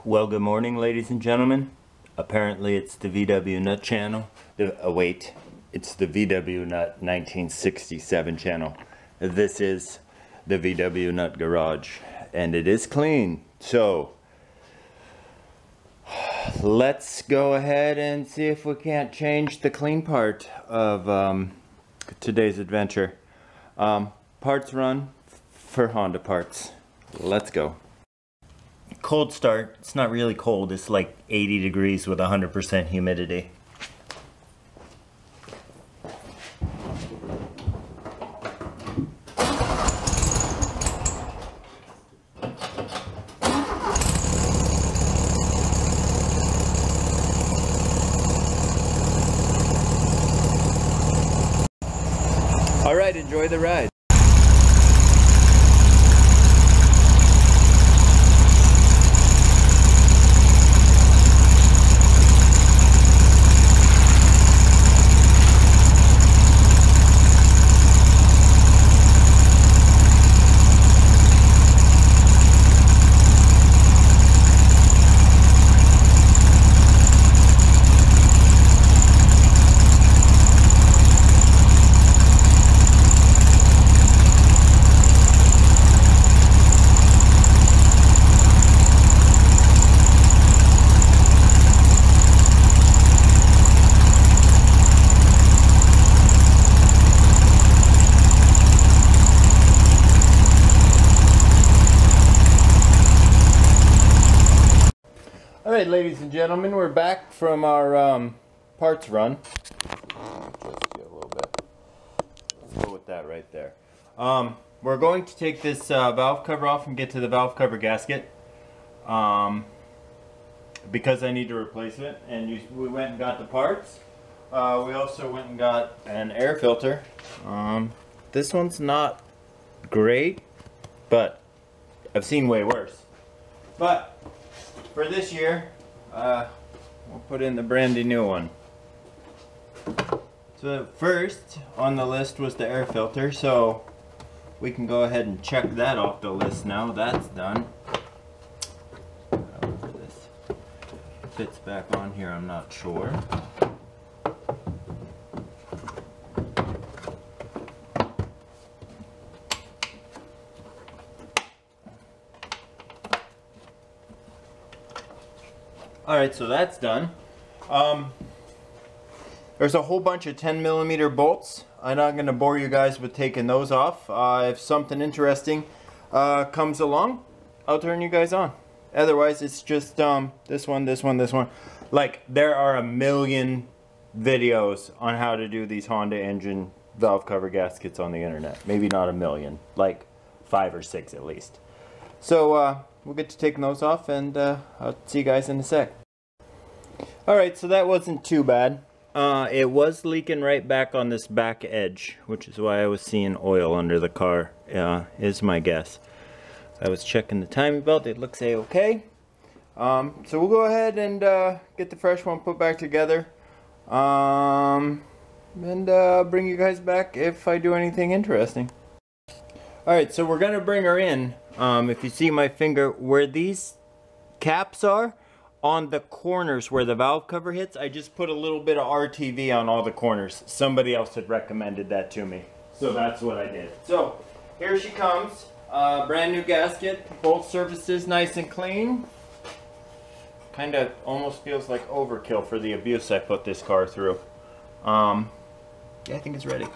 Well, good morning, ladies and gentlemen. Apparently it's the vwnut channel. Wait, it's the vwnut 1967 channel. This is the vwnut garage, and it is clean. So let's go ahead and see if we can't change the clean part of today's adventure. Parts run for Honda parts. Let's go. Cold start. It's not really cold. It's like 80 degrees with 100% humidity. All right, enjoy the ride. Alright, ladies and gentlemen, we're back from our parts run. Just a little bit. Let's go with that right there. We're going to take this valve cover off and get to the valve cover gasket because I need to replace it. And we went and got the parts. We also went and got an air filter. This one's not great, but I've seen way worse. But for this year, we'll put in the brandy new one. So first on the list was the air filter, so we can go ahead and check that off the list now. That's done. However this fits back on here, I'm not sure. Alright, so that's done. There's a whole bunch of 10mm bolts. I'm not going to bore you guys with taking those off. If something interesting comes along, I'll turn you guys on. Otherwise, it's just this one, this one, this one. Like, there are a million videos on how to do these Honda engine valve cover gaskets on the internet. Maybe not a million, like 5 or 6 at least. So, we'll get to taking those off, and I'll see you guys in a sec. Alright, so that wasn't too bad. It was leaking right back on this back edge, which is why I was seeing oil under the car, is my guess. I was checking the timing belt, it looks a-okay. So we'll go ahead and get the fresh one put back together. And bring you guys back if I do anything interesting. Alright, so we're gonna bring her in. If you see my finger, where these caps are, on the corners where the valve cover hits, I just put a little bit of RTV on all the corners. Somebody else had recommended that to me, so that's what I did. So, here she comes. Brand new gasket, bolt surfaces nice and clean. Kinda almost feels like overkill for the abuse I put this car through. Yeah, I think it's ready.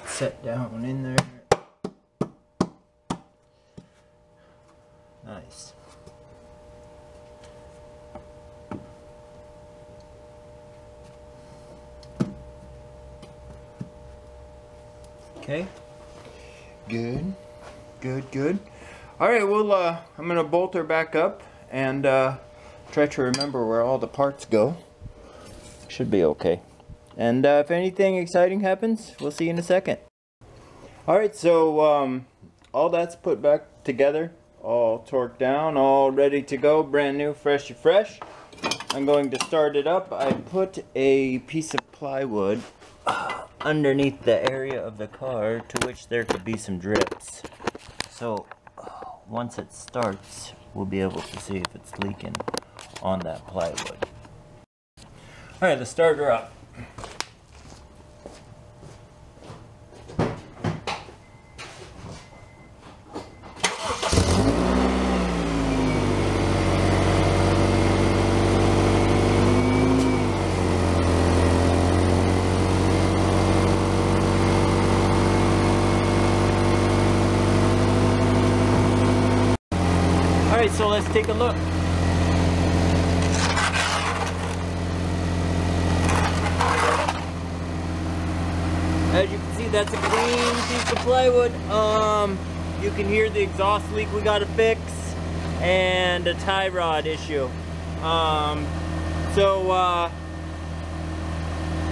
Set down in there. Nice. Okay. Good. Good, good. Alright, well, I'm gonna bolt her back up and try to remember where all the parts go. Should be okay. And if anything exciting happens, we'll see you in a second. Alright, so all that's put back together, all torqued down, all ready to go, brand new, fresh. I'm going to start it up. I put a piece of plywood underneath the area of the car to which there could be some drips. So once it starts, we'll be able to see if it's leaking on that plywood. Alright, let's start her up. Alright, so let's take a look. As you can see, that's a clean piece of plywood. You can hear the exhaust leak we gotta fix and a tie rod issue. Man,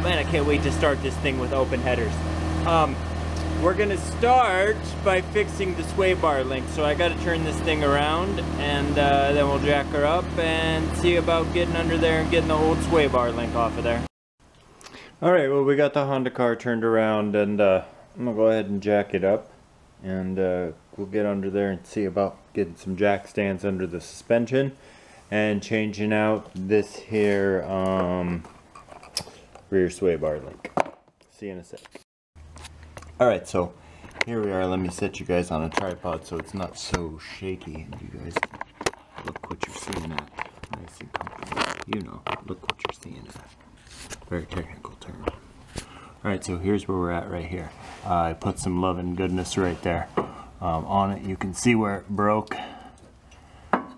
I can't wait to start this thing with open headers. We're gonna start by fixing the sway bar link. So I gotta turn this thing around and then we'll jack her up and see about getting under there and getting the old sway bar link off of there. Alright, well, we got the Honda car turned around and I'm gonna go ahead and jack it up and we'll get under there and see about getting some jack stands under the suspension and changing out this here rear sway bar link. See you in a sec. Alright, so here we are. Let me set you guys on a tripod so it's not so shaky and you guys look what you're seeing at. Nice and comfortable. You know, look what you're seeing at. Very technical term. Alright, so here's where we're at right here. I put some love and goodness right there. On it you can see where it broke.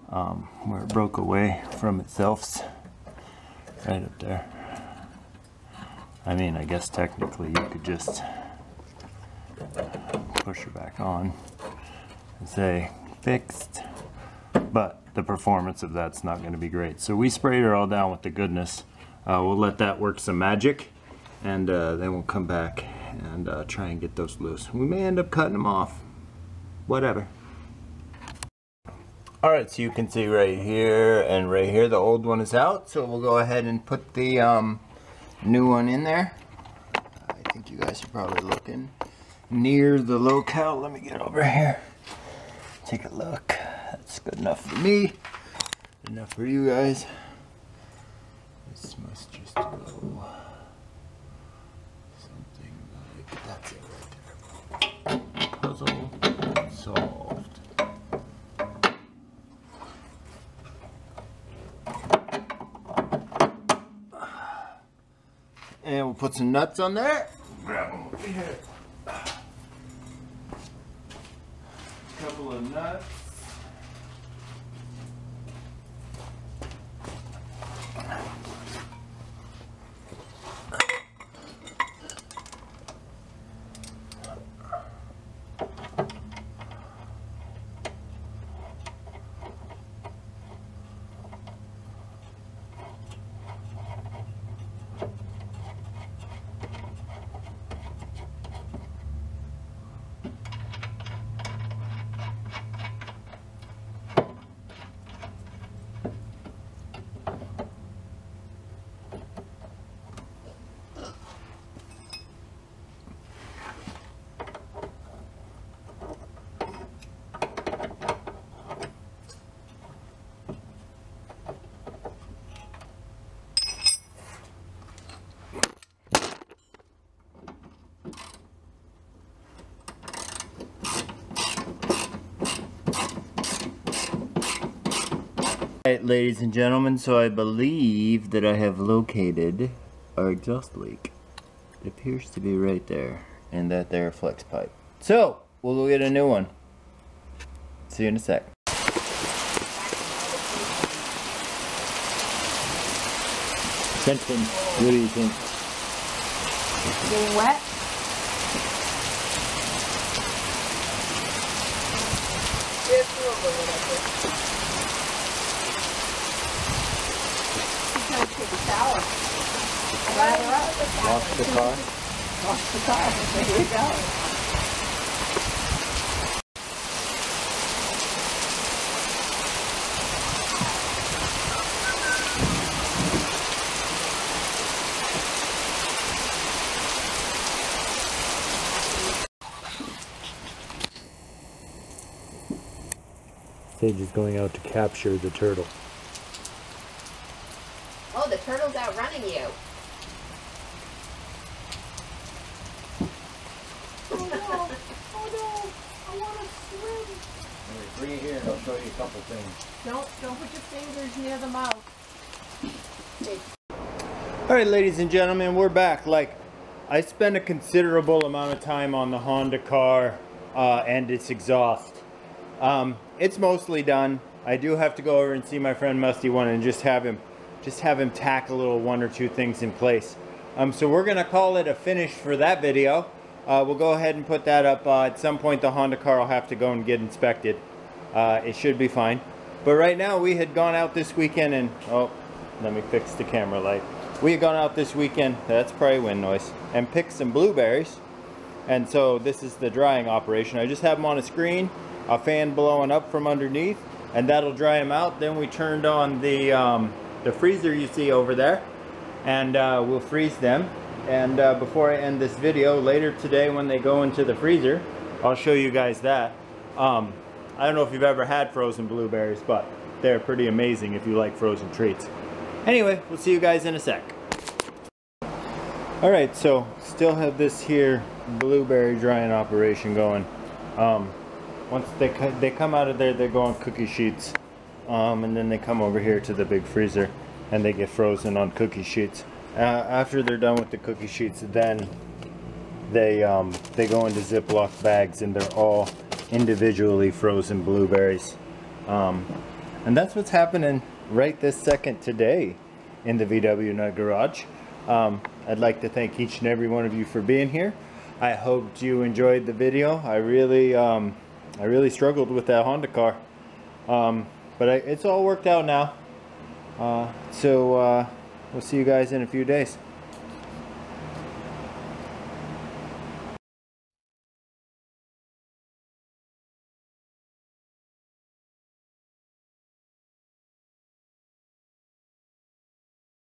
Where it broke away from itself. Right up there. I mean, I guess technically you could just push her back on and say fixed, but the performance of that's not going to be great. So we sprayed her all down with the goodness. We'll let that work some magic and then we'll come back and try and get those loose. We may end up cutting them off, whatever. Alright, so you can see right here and right here the old one is out, so we'll go ahead and put the new one in there. I think you guys are probably looking near the locale. Let me get over here, take a look. That's good enough for me, good enough for you guys. This must just go something like that's it right there. Puzzle solved. And we'll put some nuts on there. Grab them over here. Couple of nuts. Alright, ladies and gentlemen, so I believe that I have located our exhaust leak. It appears to be right there, and that there flex pipe. So, we'll go get a new one. See you in a sec. Kenton, what do you think? Getting wet? Just a little bit. Take a shower. Wash the car. Wash the car. There we go. Sage is going out to capture the turtle. Oh, the turtle's outrunning you. Oh no! Oh no! I want to swim. Bring it here and I'll show you a couple things. Don't put your fingers near the mouth. Alright, ladies and gentlemen, we're back. Like, I spent a considerable amount of time on the Honda car and its exhaust. It's mostly done. I do have to go over and see my friend Musty One and just have him tack a little one or two things in place. So we're gonna call it a finish for that video. We'll go ahead and put that up. At some point the Honda car will have to go and get inspected. It should be fine. But right now we had gone out this weekend and, oh, let me fix the camera light. We had gone out this weekend, that's probably wind noise, and picked some blueberries. And so this is the drying operation. I just have them on a screen, a fan blowing up from underneath, and that'll dry them out. Then we turned on the freezer you see over there, and we'll freeze them. And before I end this video, later today when they go into the freezer, I'll show you guys that. I don't know if you've ever had frozen blueberries, but they're pretty amazing if you like frozen treats. Anyway, we'll see you guys in a sec. Alright, so still have this here blueberry drying operation going. Once they come out of there, they go on cookie sheets. And then they come over here to the big freezer and they get frozen on cookie sheets. After they're done with the cookie sheets, then they go into Ziploc bags and they're all individually frozen blueberries. And that's what's happening right this second today in the vwnut garage. I'd like to thank each and every one of you for being here. I hope you enjoyed the video. I really struggled with that Honda car, but it's all worked out now. So we'll see you guys in a few days.